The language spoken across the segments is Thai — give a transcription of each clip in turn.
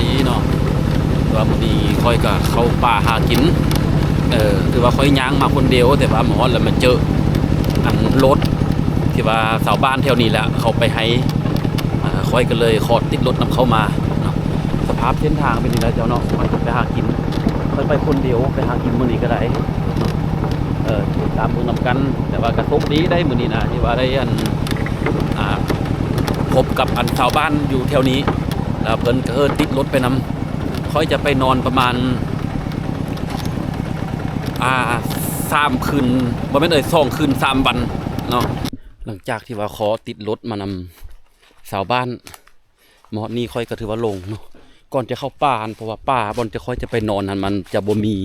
ดีเนาะว่ามื้อนี้ค่อยก็เข้าป่าหากินคือว่าค่อยย่างมาคนเดียวแต่ว่าหมอแล้วมาเจออันรถที่ว่าชาวบ้านแถวนี้แหละเขาไปให้ค่อยก็เลยขอติดรถนำเข้ามาเนาะสภาพเส้นทางเป็นยังไงเจ้าเนาะมันไปหากินค่อยไปคนเดียวไปหากินมื้อนี้ก็ได้ตามเมืองนำกันแต่ว่ากระทบดีได้มื้อนี้นะที่ว่าได้อันพบกับอันชาวบ้านอยู่แถวนี้แล้วเพิ่นก็ติดรถไปนำค่อยจะไปนอนประมาณ3 คืนบ่แม่น2 คืน 3 วันเนาะหลังจากที่ว่าขอติดรถมานำชาวบ้านหมอนี่ค่อยก็ถือว่าลงเนาะก่อนจะเข้าป่าเพราะว่าป่าบอนจะค่อยจะไปนอนนั้นมันจะบ่มี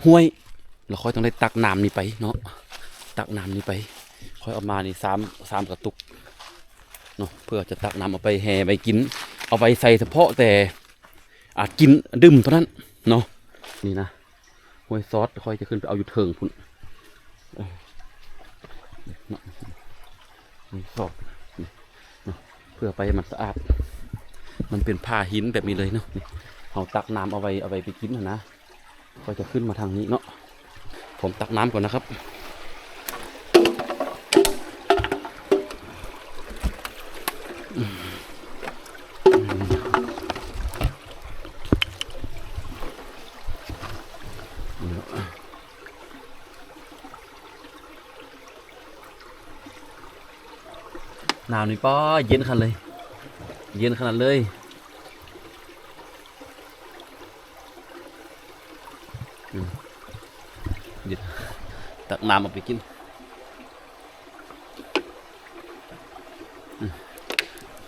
ห้วยเราค่อยต้องได้ตักน้ำนี่ไปเนาะตักน้ำนี่ไปค่อยเอามานี่3 กระตุกเนาะเพื่อจะตักน้ำเอาไปแห่ไปกินเอาไปใส่เฉพาะแต่กินดื่มเท่านั้นเนาะนี่นะห้วยซอสค่อยจะขึ้นไปเอาอยู่เทิงพุ่นห้วยซอสเนาะเพื่อไปมันสะอาดมันเป็นผ้าหินแบบนี้เลยเนาะเอาตักน้ำเอาไปกินนะก็จะขึ้นมาทางนี้เนาะผมตักน้ำก่อนนะครับหนาวนี่ป้อเย็นขนาดเลยเย็นขนาดเลยตักน้ำเอาไปกิน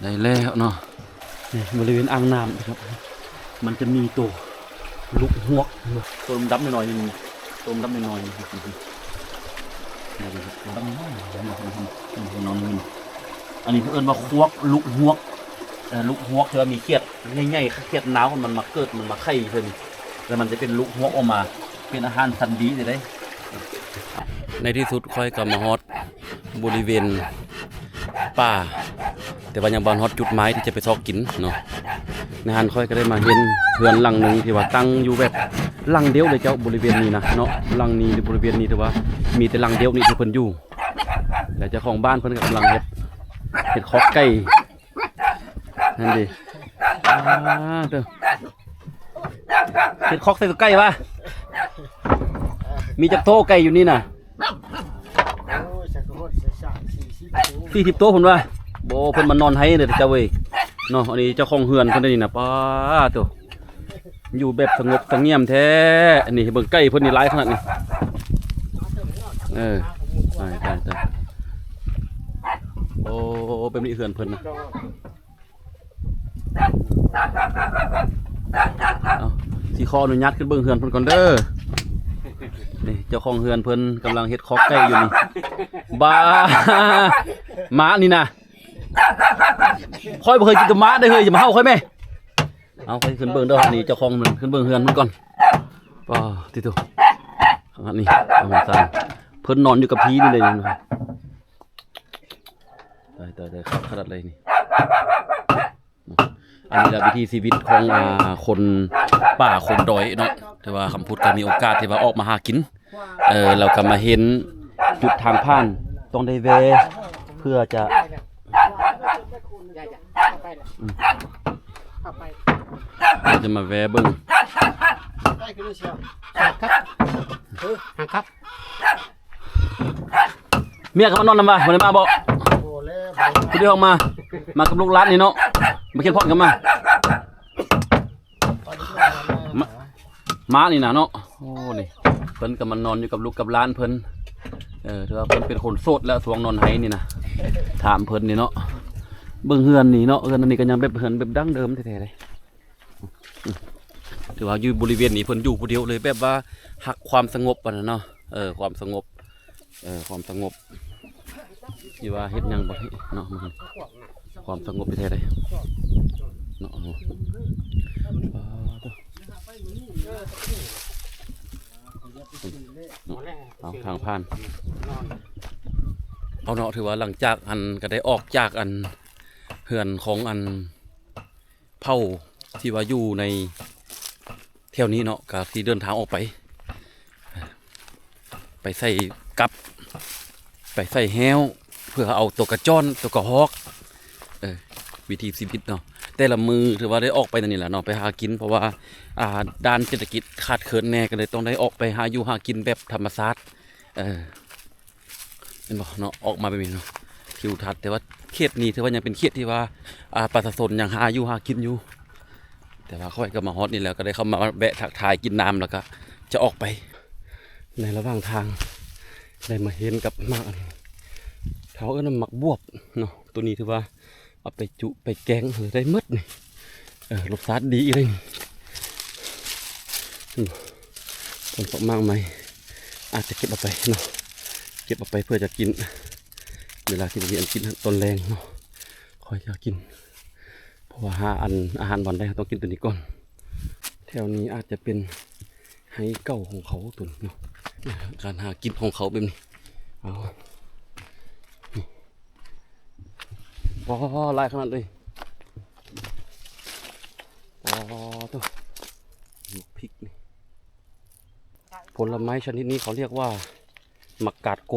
ได้แล้วเนาะนี่บริเวณอ่างน้ำนะครับมันจะมีตัวลูกหวกตัวดำหน่อยนึงตัวดำหน่อยดำน้อยนอนอันนี้เอิ้นว่าควกลูกหวกลูกหวกที่ว่ามีเขียดง่ายๆเขียดน้ำมันมาเกิดมันมาไข่เพิ่นแล้วมันจะเป็นลูกหวกออกมาเป็นอาหารสันดีเลยในที่สุดค่อยกลับมาฮอตบริเวณป่าแต่ว่ายังบานฮอตจุดไม้ที่จะไปซอกกินเนาะในฮันค่อยก็ได้มาเห็นเรือนหลังหนึ่งที่ว่าตั้งอยู่แบบหลังเดียวเลยเจ้าบริเวณนี้นะเนาะหลังนี้บริเวณนี้ถือว่ามีแต่หลังเดียวนี่ที่เพิ่นอยู่แล้วเจ้าของบ้านเพิ่นกำลังเฮ็ดคอกไก่นั่นดิเฮ็ดคอกใส่ตัวไก่ปะมีจักโตไก่อยู่นี่น่ะ40 โตผมว่าโบเพิ่นมานอนให้เด้อเจ้าเว้ยเนาะอันนี้เจ้าของเฮือนเพิ่นนี่น่ะป้าตัวอยู่แบบสงบเสงี่ยมแท้อันนี้เบิ่งไก่เพิ่นนี่หลายขนาดนี้ตายโอ้เป็นนี่เฮือนเพิ่นนะเอาสิขออนุญาตขึ้นเบิ่งเฮือนเพิ่นก่อนเด้อนี่เจ้าของเฮือนเพิ่นกำลังเฮ็ดคอกไก่อยู่นี่บ้าหมานี่นะค่อยบ่เคยกินกับหมาได้เฮ้ยอย่ามาเห่าค่อยแม่เอาค่อยขึ้นเบิ่งเด้อนี่เจ้าของมันขึ้นเบิ่งเฮือนมันก่อนป้าติโตอันนี้เอามาซั่นเพิ่นนอนอยู่กับพี่นี่เลยนี่ตายขนาดเลยนี่อันนี้แหละวิถีชีวิตของคนป่าคนดอยเนาะแต่ว่าคำพูดก็มีโอกาสที่ว่าออกมาหากินเราก็มาเห็นจุดทางผ่านต้องได้แวะเพื่อจะมาแวะเบิ้งเมียเขามานอนนำมาวันนี้มาบอกคุณเดี๋ยวออกมากับลูกหลานนี่เนาะมาเขียนพอดกันมาม้านี่นะเนาะโอ้นี่เพิ่นก็มานอนอยู่กับลูกกับหลานเพิ่นถือว่าเพิ่นเป็นคนโสดแล้วสวงนอนไห้นี่นะถามเพิ่นนี่เนาะเบิ่งเฮือนนี่เนาะเฮือนอันนี้ก็ยังแบบเฮือนแบบดั้งเดิมแท้ๆเลยถือว่าอยู่บริเวณนี้เพิ่นอยู่ผู้เดียวเลยแบบว่าหักความสงบอ่ะเนาะความสงบที่ว่าเฮ็ดยังบ่ให้เนาะความสงบแท้ๆเลยเนาะเอาทางผ่านเอาเนาะถือว่าหลังจากอันก็ได้ออกจากอันเฮือนของอันเผา ที่ว่าอยู่ในแถวนี้เนาะก็ที่เดินทางออกไปใส่กับไปใส่แฮวเพื่อเอาตัวกระจ้อนตัวกระฮอกวิธีชีวิตเนาะแต่ละมือถือว่าได้ออกไปนั่นนี่แหละเนาะไปหากินเพราะว่าด้านเศรษฐกิจขาดเขินแน่ก็เลยต้องได้ออกไปหาอยู่หากินแบบธรรมชาติเห็นบ่เนาะออกมาแบบนี้เนาะทิวทัศน์แต่ว่าเขตนี้ถือว่ายังเป็นเขตที่ว่าประชาชนยังหาอยู่หากินอยู่แต่ว่าค่อยก็มาฮอตนี่แล้วก็ได้เข้ามาแวะทักทายกินน้ำแล้วก็จะออกไปในระหว่างทางได้มาเห็นกับมากเขาหมักบวบเนาะตัวนี้ถือว่าเอาไปจุไปแกงหรือได้มืดนี่รสชาติดีเลยคนพอมากไหมอาจจะเก็บเอาไปเนาะเก็บเอาไปเพื่อจะกินเวลาที่เราเรียนกินตอนแรงเนาะคอยจะกินเพราะว่าอาหารวันแรกต้องกินตัวนี้ก่อนแถวนี้อาจจะเป็นไฮเก่าของเขาตัวเนาะการหากินของเขาแบบนี้เอาพอลายขนาดเลยตัวพริกนี่ผลไม้ชนิดนี้เขาเรียกว่ามักกาดโก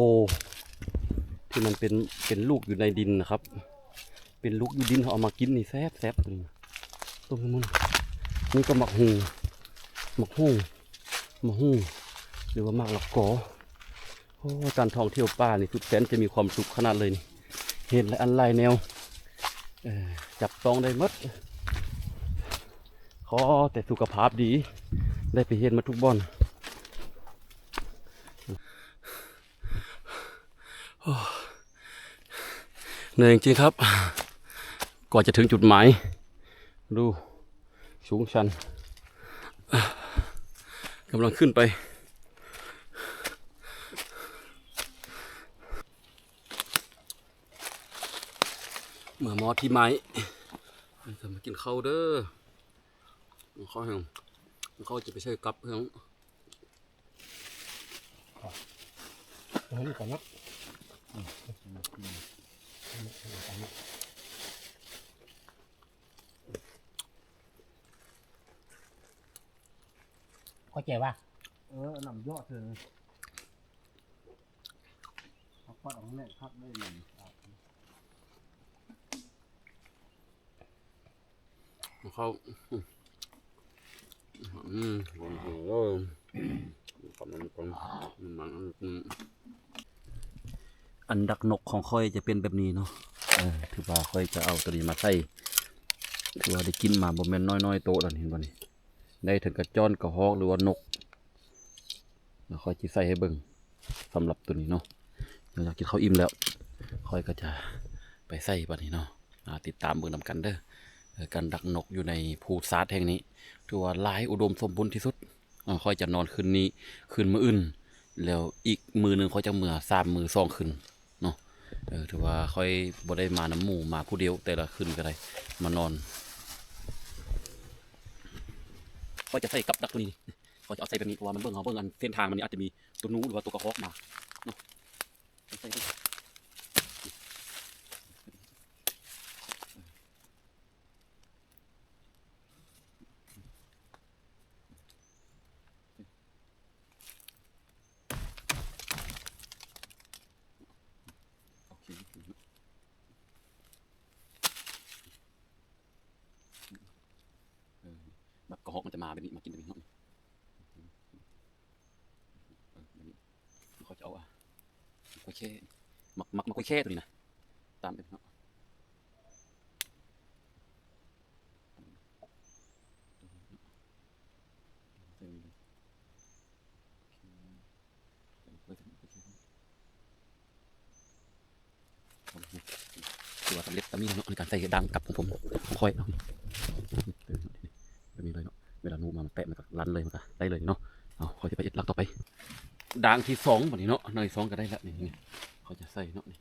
ที่มันเป็นลูกอยู่ในดินนะครับเป็นลูกอยู่ดินเขาเอามากินนี่แซ่บเลยต้มมันนี่ก็หมักฮูหรือว่าหมักหลักกอโอ้การท่องเที่ยวป่านี่สุดแสนจะมีความสุขขนาดเลยนี่เห็นและอันไรแนวจับต้องได้หมดขอแต่สุขภาพดีได้ไปเห็นมาทุกบ่อนเหนื่อยจริงๆครับก่อนจะถึงจุดหมายดูสูงชันกำลังขึ้นไปมามอที่ไม้จะมากินข้าวเด้อข้าวแห้งข้าวจะไปใช้กับแห้งนี่ก่อนนะเข้าใจว่านำยอดเธอเขาปัดออกแน่ครับได้หนึ่งเขาโอ้โหอันดักนกของค่อยจะเป็นแบบนี้เนาะถือว่าค่อยจะเอาตัวนี้มาใส่ถือว่าได้กินมาบ่แม่นน้อยๆโตแล้วเห็นบ่นี่ได้ถึงกระจ้อนกระฮอกหรือว่านกแล้วค่อยจะใส่ให้เบิ่งสำหรับตัวนี้เนาะหลังจากกินข้าวอิ่มแล้วค่อยก็จะไปใส่บัดนี้เนาะติดตามเบิ่งนำกันเด้อการดักนกอยู่ในภูซาดแห่งนี้ถือว่าหลายอุดมสมบูรณ์ที่สุดค่อยจะนอนคืนนี้คืนมื้ออื่นแล้วอีกมือหนึ่งค่อยจะเมื่อ3 มื้อ2 คืนเนาะถือว่าค่อยบ่ได้มาน้ำหมู่มาผู้เดียวแต่ละคืนก็ได้มานอนค่อยจะใส่กับดักตัวนี้ค่อยจะเอาใส่แบบนี้เพราะว่ามันเบิ่งอันเส้นทางมันอาจจะมีตัวนู้หรือว่าตัวกระฮอกมาเนาะใส่ไปแบบกระฮอกมันจะมาแบบนี้มากินแบบนี้เนาะเขาจะเอากล้วยแค่มักกล้วยแค่ตัวนี้นะตามไปเนาะคือว่าสำเร็จตามนี้เนาะในการใส่ดังกับของผมค่อยเนาะแบบนี้เลยเนาะเวลานูมามันแตะมันก็รันเลยมันก็ได้เลยเนาะเอาค่อยจะไปหลักต่อไปด่างที่2แบบนี้เนาะใน2ก็ได้ละนี่เขาจะใส่เนาะนี่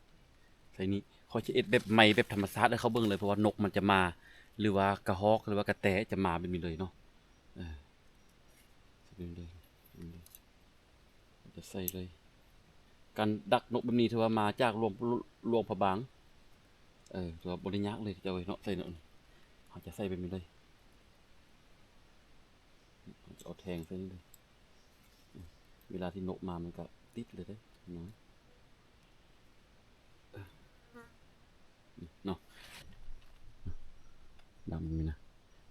ใส่นี้เขาจะเอ็ดแบบใหม่แบบธรรมชาติให้เขาเบิ่งเลยเพราะว่านกมันจะมาหรือว่ากระฮอกหรือว่ากระแตจะมาเป็นนี้เลยเนาะเป็นเลยจะใส่เลยการดักนกแบบนี้ถือว่ามาจากหลวงพระบางถือว่าบริญญาเลยจะเอาเนาะใส่เนาะเขาจะใส่เป็นนี้เลย แทงไปเลยเวลาที่นกมามันก็ติดเลยได้น้อยเนาะดำนี่นะ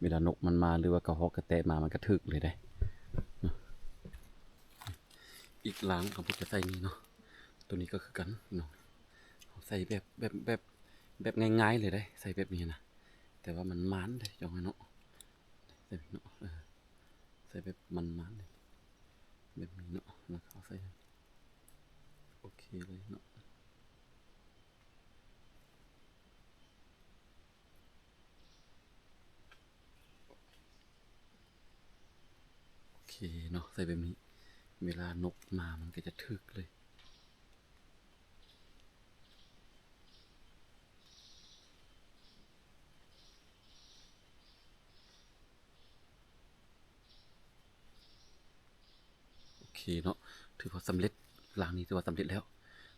เวลานกมันมาหรือว่ากระหอกกระแตมามันกระทึกเลยได้อีกหลังของพวกจะใส่นี่เนาะตัวนี้ก็คือกันเนาะใส่แบบง่ายๆเลยได้ใส่แบบนี้นะแต่ว่ามันมันเลยจังไงเนาะใส่เนาะใส่แบบมันเลยแบบนี้เนาะแล้วเขาใส่โอเคเลยเนาะโอเคเนาะใส่แบบนี้เวลานกมามันก็จะทึกเลยโอเคเนาะถือว่าสำเร็จหลังนี้ถือว่าสำเร็จแล้ว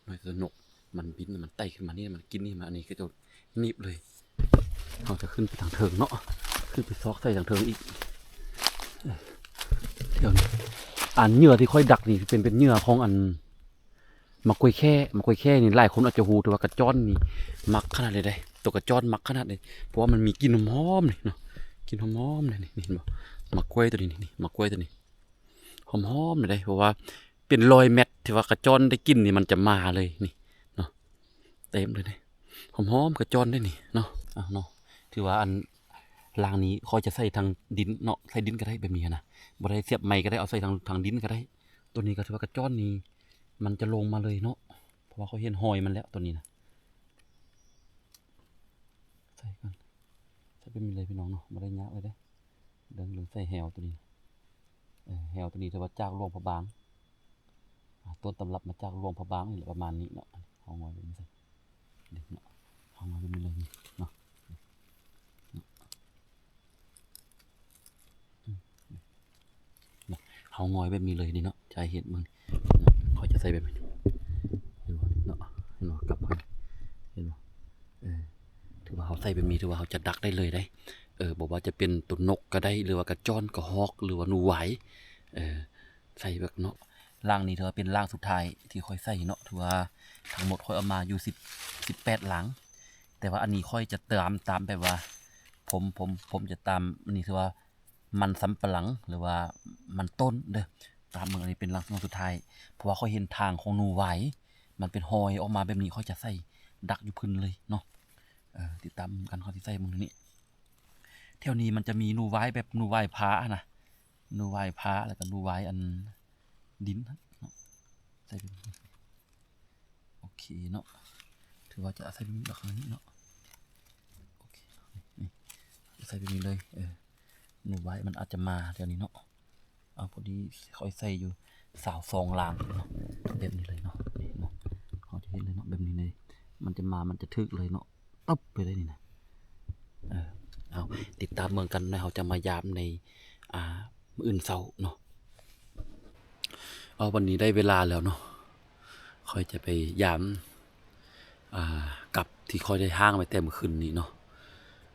หน่อยตัวนกมันบินมันไต่ขึ้นมานี่มันกินนี่มาอันนี้ก็จะหนีบเลยเราจะขึ้นไปทางเทิงเนาะขึ้นไปซอกใส่ทางเทิงอีกเดี๋ยวนี้อันเหยื่อที่ค่อยดักนี่เป็นเหยื่อของอันมะกวยแค่นี่หลายคนอาจจะหูแต่ว่ากระจ้อนนี่มักขนาดเลยได้ตัวกระจ้อนมักขนาดเลยเพราะว่ามันมีกลิ่นหอมๆนี่เนาะกลิ่นหอมๆเลยนี่เห็นบ่มะกวยตัวนี้นี่มะกวยตัวนี้หอมๆเลยได้เพราะว่าเป็นรอยเม็ดที่ว่ากระจ้อนได้กลิ่นนี่มันจะมาเลยนี่เนาะเต็มเลยนี่หอมๆกระจ้อนได้นี่เนาะเนาะถือว่าอันรางนี้คอยจะใส่ทางดินเนาะใส่ดินก็ได้แบบนี้นะบ่ได้เสียบไม้ก็ได้เอาใส่ทางดินก็ได้ตัวนี้ก็ถือว่ากระจ้อนนี้มันจะลงมาเลยเนาะเพราะว่าเขาเห็นหอยมันแล้วตัวนี้นะใส่กันใส่เป็นมีเลยพี่น้องเนาะบ่ได้ยากเลยได้เดินใส่แหวตัวนี้แหวตัวนี้ถือว่าจากหลวงพระบางต้นตำรับมาจากหลวงพระบางนี่แหละประมาณนี้เนาะเอางอยแบบนี้ใส่เด็กเนาะเอางอยแบบนี้เลยเนาะเอางอยแบบนี้เลยนี่เนาะใจเห็นมึงเขาจะใส่แบบนี้เห็นบ่เนาะเห็นบ่กลับไปเห็นบ่ถือว่าเขาใส่แบบนี้ถือว่าเขาจะดักได้เลยได้บอกว่าจะเป็นตัวนกก็ได้หรือว่ากระจ้อนกระฮอกหรือว่าหนูไหวใส่แบบเนาะล่างนี้ถือว่าเป็นล่างสุดท้ายที่ค่อยใส่เนาะถือว่าทั้งหมดค่อยเอามาอยู่18หลังแต่ว่าอันนี้ค่อยจะตามแบบว่าผมจะตามอันนี้ถือว่ามันสำปะหลังหรือว่ามันต้นเด้อตามเมืองอันนี้เป็นล่างสุดท้ายเพราะว่าค่อยเห็นทางของหนูไหวมันเป็นหอยออกมาแบบนี้ค่อยจะใส่ดักอยู่พื้นเลยเนาะติดตามกันเขาที่ใส่มึงนี้แถวนี้มันจะมีนูไว้แบบนูไว้พ้านะนูไว้พ้าแล้วก็นูไว้อันดินเนาะใส่เป็นโอเคเนาะถือว่าจะใส่เป็นแบบนี้เนาะโอเคนี่ใส่เป็นนี้เลยนูไว้มันอาจจะมาแถวนี้เนาะเอาพอดีค่อยใส่อยู่2ลางเนาะแบบนี้เลยเนาะนี่เนาะเขาจะเห็นเลยเนาะแบบนี้เลยมันจะมามันจะทึกเลยเนาะต๊บไปเลยนี่นะเอาติดตามเมืองกันนะเราจะมายามในมื้ออื่นเช้าเนาะวันนี้ได้เวลาแล้วเนาะค่อยจะไปยามกับที่ค่อยได้ห้างไปแต่เมื่อคืนนี้เนาะ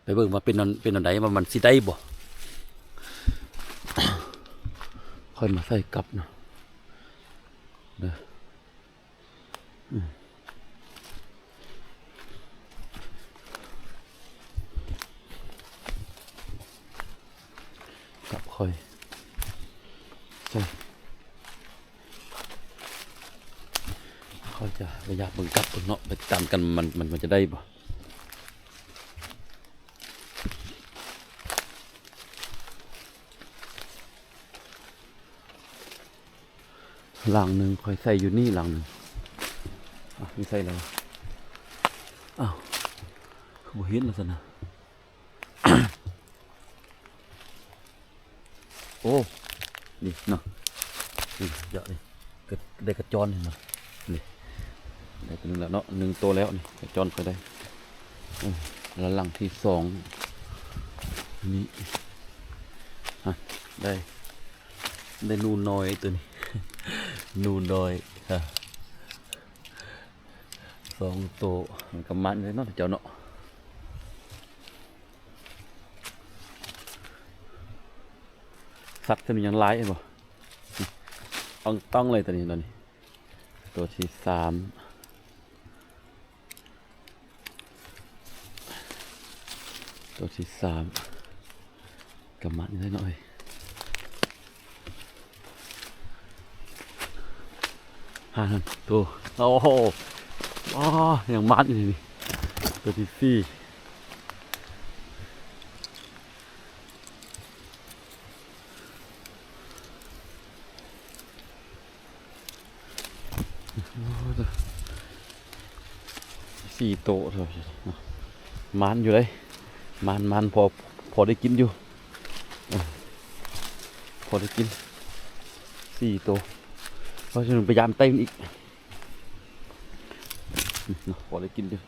ไปเบิ่งว่าเป็นอันใดว่ามันสิได้บ่ค่อยมาใส่กับเนาะเด้อกับค่อยใช่ค่อยจะระยะเบิ่งกับเนาะไปตามกันมันจะได้บ่หลังหนึ่งค่อยใส่อยู่นี่หลังหนึ่งไม่ใส่แล้วอ้าวบ่เห็นแล้วสินะ โอ้นี่เนาะนี่เยอะเลยได้กระจอนเห็นไหมนี่ได้ตัวนึงแล้วเนาะ1ตัวแล้วนี่กระจอนไปได้แล้วหลังที่2นี่ได้นูนน้อยตัวนี้ นูนน้อย2ตัวมันกำมันเลยเนาะเจ้าเนาะ สัตว์ตัวนี้ยังร้ายเห็นบ่ต้องเลยตัวนี้ตัวที่สามกับมันนิดหน่อยตัวโอ้โหยังมัดอยู่นี่ตัวที่สี่โตเท่ามันอยู่เลยมันพอได้กินอยู่พอได้กิน4 ตัวเพราะฉะนั้นพยายามเต้นอีกพอได้กินอยู่